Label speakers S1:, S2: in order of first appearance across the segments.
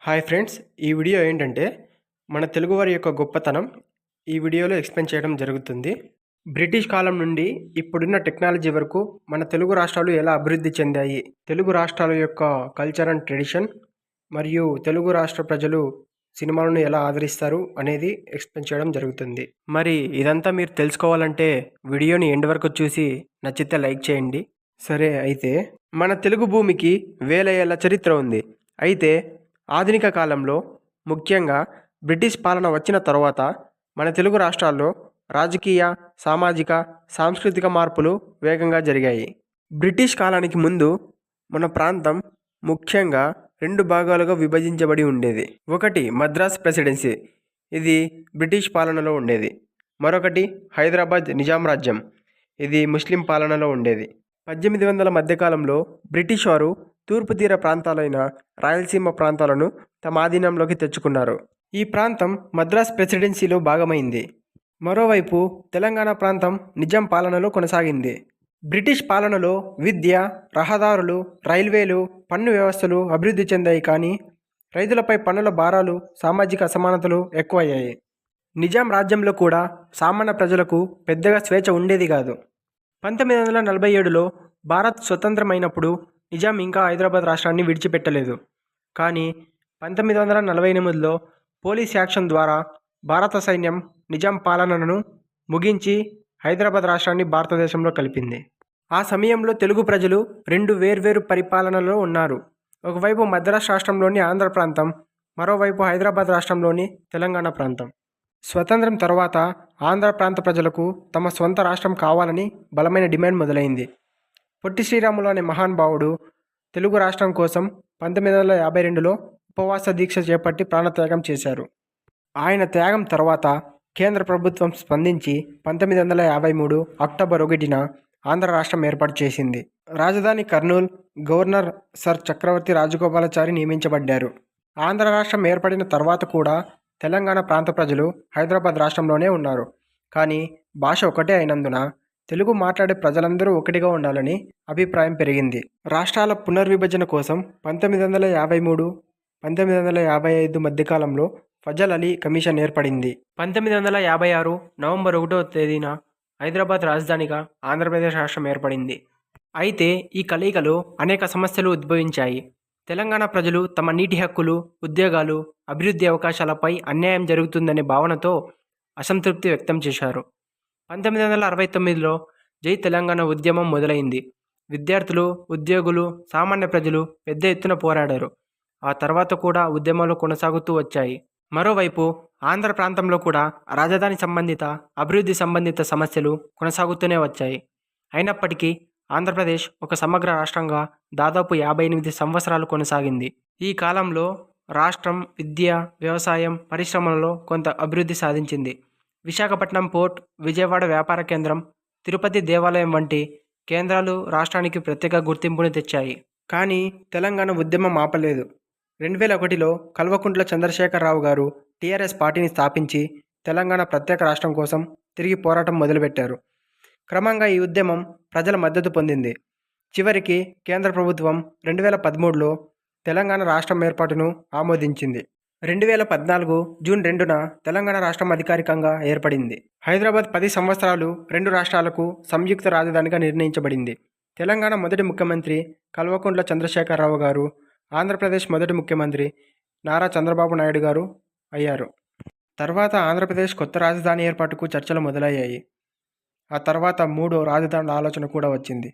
S1: Hi friends, ఈ video ఏంటంటే మన తెలుగువారి యొక్క గొప్పతనం ఈ వీడియోలో ఎక్స్ప్లెయిన్ చేయడం జరుగుతుంది. బ్రిటిష్ కాలం నుండి ఇప్పుడున్న టెక్నాలజీ వరకు మన తెలుగు రాష్ట్రాలు ఎలా అభివృద్ధి చెందాయి, తెలుగు రాష్ట్రాల యొక్క కల్చర్ అండ్ ట్రెడిషన్ మరియు తెలుగు రాష్ట్ర ప్రజలు సినిమాలను ఎలా ఆదరిస్తారు అనేది ఎక్స్ప్లెయిన్ చేయడం జరుగుతుంది. మరి ఇదంతా మీరు తెలుసుకోవాలంటే వీడియోని ఎండ్ వరకు చూసి నచ్చితే లైక్ చేయండి. సరే, అయితే మన తెలుగు భూమికి వేల ఏళ్ల చరిత్ర ఉంది. అయితే ఆధునిక కాలంలో ముఖ్యంగా బ్రిటిష్ పాలన వచ్చిన తర్వాత మన తెలుగు రాష్ట్రాల్లో రాజకీయ, సామాజిక, సాంస్కృతిక మార్పులు వేగంగా జరిగాయి. బ్రిటిష్ కాలానికి ముందు మన ప్రాంతం ముఖ్యంగా రెండు భాగాలుగా విభజించబడి ఉండేది. ఒకటి మద్రాస్ ప్రెసిడెన్సీ, ఇది బ్రిటిష్ పాలనలో ఉండేది. మరొకటి హైదరాబాద్ నిజాం రాజ్యం, ఇది ముస్లిం పాలనలో ఉండేది. 1800 మధ్యకాలంలో బ్రిటిష్ వారు తూర్పు తీర ప్రాంతాలైన రాయలసీమ ప్రాంతాలను తమ ఆధీనంలోకి తెచ్చుకున్నారు. ఈ ప్రాంతం మద్రాస్ ప్రెసిడెన్సీలో భాగమైంది. మరోవైపు తెలంగాణ ప్రాంతం నిజాం పాలనలో కొనసాగింది. బ్రిటిష్ పాలనలో విద్య, రహదారులు, రైల్వేలు, పన్ను వ్యవస్థలు అభివృద్ధి చెందాయి. కానీ రైతులపై పన్నుల భారాలు, సామాజిక అసమానతలు ఎక్కువయ్యాయి. నిజాం రాజ్యంలో కూడా సామాన్య ప్రజలకు పెద్దగా స్వేచ్ఛ ఉండేది కాదు. 1947లో భారత్ స్వతంత్రమైనప్పుడు నిజాం ఇంకా హైదరాబాద్ రాష్ట్రాన్ని విడిచిపెట్టలేదు. కానీ 1948లో పోలీస్ యాక్షన్ ద్వారా భారత సైన్యం నిజాం పాలనను ముగించి హైదరాబాద్ రాష్ట్రాన్ని భారతదేశంలో కలిపింది. ఆ సమయంలో తెలుగు ప్రజలు రెండు వేర్వేరు పరిపాలనలో ఉన్నారు. ఒకవైపు మద్రాస్ రాష్ట్రంలోని ఆంధ్ర ప్రాంతం, మరోవైపు హైదరాబాద్ రాష్ట్రంలోని తెలంగాణ ప్రాంతం. స్వతంత్రం తర్వాత ఆంధ్ర ప్రాంత ప్రజలకు తమ సొంత రాష్ట్రం కావాలని బలమైన డిమాండ్ మొదలైంది. పొట్టి శ్రీరాములు అనే మహానుభావుడు తెలుగు రాష్ట్రం కోసం 1952లో ఉపవాస దీక్ష చేపట్టి ప్రాణత్యాగం చేశారు. ఆయన త్యాగం తర్వాత కేంద్ర ప్రభుత్వం స్పందించి 1953 అక్టోబర్ 1న ఆంధ్ర రాష్ట్రం ఏర్పాటు చేసింది. రాజధాని కర్నూలు, గవర్నర్ సర్ చక్రవర్తి రాజగోపాలాచారి నియమించబడ్డారు. ఆంధ్ర రాష్ట్రం ఏర్పడిన తర్వాత కూడా తెలంగాణ ప్రాంత ప్రజలు హైదరాబాద్ రాష్ట్రంలోనే ఉన్నారు. కానీ భాష ఒకటే అయినందున తెలుగు మాట్లాడే ప్రజలందరూ ఒకటిగా ఉండాలని అభిప్రాయం పెరిగింది. రాష్ట్రాల పునర్విభజన కోసం 1953, 1955 మధ్యకాలంలో ఫజల్ అలీ కమిషన్ ఏర్పడింది. 1956 నవంబర్ 1వ తేదీన హైదరాబాద్ రాజధానిగా ఆంధ్రప్రదేశ్ రాష్ట్రం ఏర్పడింది. అయితే ఈ కలయికలో అనేక సమస్యలు ఉద్భవించాయి. తెలంగాణ ప్రజలు తమ నీటి హక్కులు, ఉద్యోగాలు, అభివృద్ధి అవకాశాలపై అన్యాయం జరుగుతుందనే భావనతో అసంతృప్తి వ్యక్తం చేశారు. 1969లో జై తెలంగాణ ఉద్యమం మొదలైంది. విద్యార్థులు, ఉద్యోగులు, సామాన్య ప్రజలు పెద్ద ఎత్తున పోరాడారు. ఆ తర్వాత కూడా ఉద్యమాలు కొనసాగుతూ వచ్చాయి. మరోవైపు ఆంధ్ర ప్రాంతంలో కూడా రాజధాని సంబంధిత, అభివృద్ధి సంబంధిత సమస్యలు కొనసాగుతూనే వచ్చాయి. అయినప్పటికీ ఆంధ్రప్రదేశ్ ఒక సమగ్ర రాష్ట్రంగా దాదాపు 58 సంవత్సరాలు కొనసాగింది. ఈ కాలంలో రాష్ట్రం విద్య, వ్యవసాయం, పరిశ్రమలలో కొంత అభివృద్ధి సాధించింది. విశాఖపట్నం పోర్ట్, విజయవాడ వ్యాపార కేంద్రం, తిరుపతి దేవాలయం వంటి కేంద్రాలు రాష్ట్రానికి ప్రత్యేక గుర్తింపును తెచ్చాయి. కానీ తెలంగాణ ఉద్యమం ఆపలేదు. 2001లో కల్వకుంట్ల చంద్రశేఖరరావు గారు టీఆర్ఎస్ పార్టీని స్థాపించి తెలంగాణ ప్రత్యేక రాష్ట్రం కోసం తిరిగి పోరాటం మొదలుపెట్టారు. క్రమంగా ఈ ఉద్యమం ప్రజల మద్దతు పొందింది. చివరికి కేంద్ర ప్రభుత్వం 2013లో తెలంగాణ రాష్ట్రం ఏర్పాటును ఆమోదించింది. 2014 జూన్ 2న తెలంగాణ రాష్ట్రం అధికారికంగా ఏర్పడింది. హైదరాబాద్ 10 సంవత్సరాలు రెండు రాష్ట్రాలకు సంయుక్త రాజధానిగా నిర్ణయించబడింది. తెలంగాణ మొదటి ముఖ్యమంత్రి కల్వకుంట్ల చంద్రశేఖరరావు గారు, ఆంధ్రప్రదేశ్ మొదటి ముఖ్యమంత్రి నారా చంద్రబాబు నాయుడు గారు అయ్యారు. తర్వాత ఆంధ్రప్రదేశ్ కొత్త రాజధాని ఏర్పాటుకు చర్చలు మొదలయ్యాయి. ఆ తర్వాత 3వ రాజధానుల ఆలోచన కూడా వచ్చింది.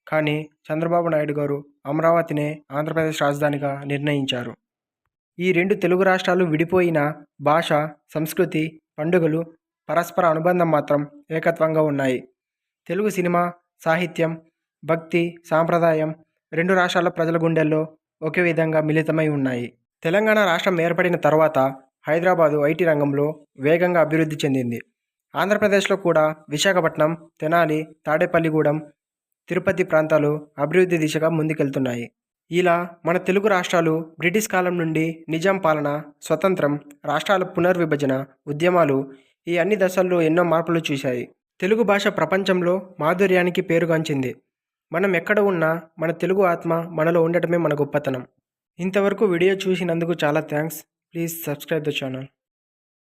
S1: కానీ చంద్రబాబు నాయుడు గారు అమరావతినే ఆంధ్రప్రదేశ్ రాజధానిగా నిర్ణయించారు. ఈ రెండు తెలుగు రాష్ట్రాలు విడిపోయిన భాష, సంస్కృతి, పండుగలు, పరస్పర అనుబంధం మాత్రం ఏకత్వంగా ఉన్నాయి. తెలుగు సినిమా, సాహిత్యం, భక్తి, సాంప్రదాయం రెండు రాష్ట్రాల ప్రజల గుండెల్లో ఒకే విధంగా మిళితమై ఉన్నాయి. తెలంగాణ రాష్ట్రం ఏర్పడిన తర్వాత హైదరాబాదు ఐటీ రంగంలో వేగంగా అభివృద్ధి చెందింది. ఆంధ్రప్రదేశ్లో కూడా విశాఖపట్నం, తెనాలి, తాడేపల్లిగూడెం, తిరుపతి ప్రాంతాలు అభివృద్ధి దిశగా ముందుకెళ్తున్నాయి. ఇలా మన తెలుగు రాష్ట్రాలు బ్రిటిష్ కాలం నుండి నిజాం పాలన, స్వతంత్రం, రాష్ట్రాల పునర్విభజన, ఉద్యమాలు ఈ అన్ని దశల్లో ఎన్నో మార్పులు చూశాయి. తెలుగు భాష ప్రపంచంలో మాధుర్యానికి పేరుగాంచింది. మనం ఎక్కడ ఉన్నా మన తెలుగు ఆత్మ మనలో ఉండటమే మన గొప్పతనం. ఇంతవరకు వీడియో చూసినందుకు చాలా thanks. Please subscribe the channel.